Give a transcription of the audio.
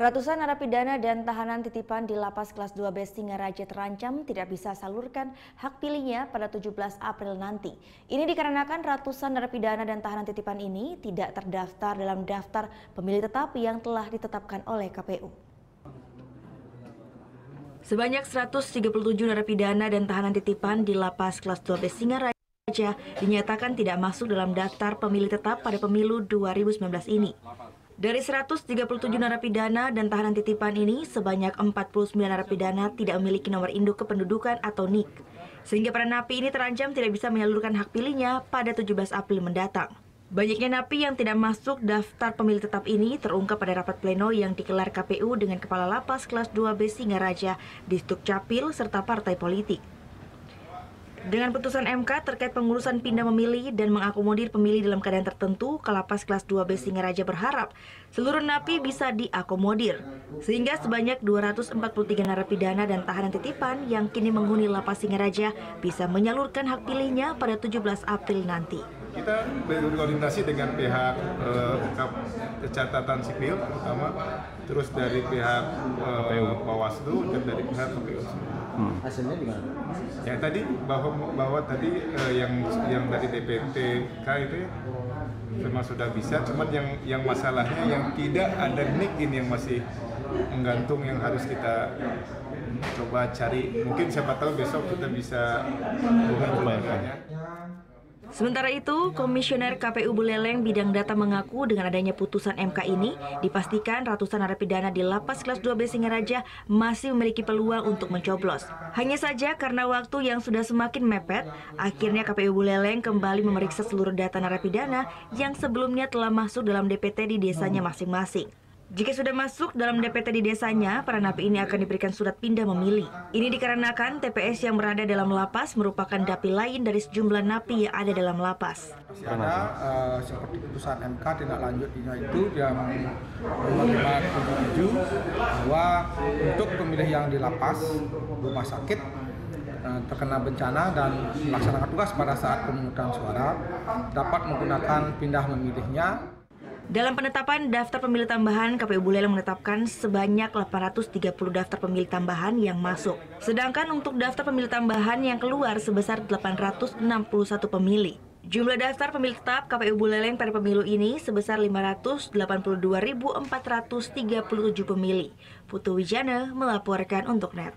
Ratusan narapidana dan tahanan titipan di Lapas Kelas 2B Singaraja terancam tidak bisa salurkan hak pilihnya pada 17 April nanti. Ini dikarenakan ratusan narapidana dan tahanan titipan ini tidak terdaftar dalam daftar pemilih tetap yang telah ditetapkan oleh KPU. Sebanyak 137 narapidana dan tahanan titipan di Lapas Kelas 2B Singaraja dinyatakan tidak masuk dalam daftar pemilih tetap pada pemilu 2019 ini. Dari 137 narapidana dan tahanan titipan ini, sebanyak 49 narapidana tidak memiliki nomor induk kependudukan atau NIK. Sehingga para napi ini terancam tidak bisa menyalurkan hak pilihnya pada 17 April mendatang. Banyaknya napi yang tidak masuk daftar pemilih tetap ini terungkap pada rapat pleno yang digelar KPU dengan Kepala Lapas Kelas 2B Singaraja, Disdukcapil, serta partai politik. Dengan putusan MK terkait pengurusan pindah memilih dan mengakomodir pemilih dalam keadaan tertentu, Kalapas Kelas 2B Singaraja berharap seluruh napi bisa diakomodir, sehingga sebanyak 243 narapidana dan tahanan titipan yang kini menghuni Lapas Singaraja bisa menyalurkan hak pilihnya pada 17 April nanti. Kita berkoordinasi dengan pihak catatan sipil terutama, terus dari pihak Bawaslu dan dari pihak KPU. Hasilnya gimana? Yang tadi bahwa tadi yang dari DPTK itu memang sudah bisa, cuman yang masalahnya yang tidak ada NIK ini yang masih menggantung, yang harus kita coba cari. Mungkin siapa tahu besok kita bisa mengumpulkannya. Sementara itu, Komisioner KPU Buleleng Bidang Data mengaku dengan adanya putusan MK ini, dipastikan ratusan narapidana di Lapas Kelas 2B Singaraja masih memiliki peluang untuk mencoblos. Hanya saja karena waktu yang sudah semakin mepet, akhirnya KPU Buleleng kembali memeriksa seluruh data narapidana yang sebelumnya telah masuk dalam DPT di desanya masing-masing. Jika sudah masuk dalam DPT di desanya, para napi ini akan diberikan surat pindah memilih. Ini dikarenakan TPS yang berada dalam lapas merupakan dapil lain dari sejumlah napi yang ada dalam lapas. Masih ada seperti putusan MK tindak lanjutnya itu yang nomor 577 bahwa untuk pemilih yang di lapas, rumah sakit, terkena bencana dan melaksanakan tugas pada saat pemungutan suara dapat menggunakan pindah memilihnya. Dalam penetapan daftar pemilih tambahan, KPU Buleleng menetapkan sebanyak 830 daftar pemilih tambahan yang masuk. Sedangkan untuk daftar pemilih tambahan yang keluar sebesar 861 pemilih. Jumlah daftar pemilih tetap KPU Buleleng pada pemilu ini sebesar 582.437 pemilih. Putu Wijana melaporkan untuk NET.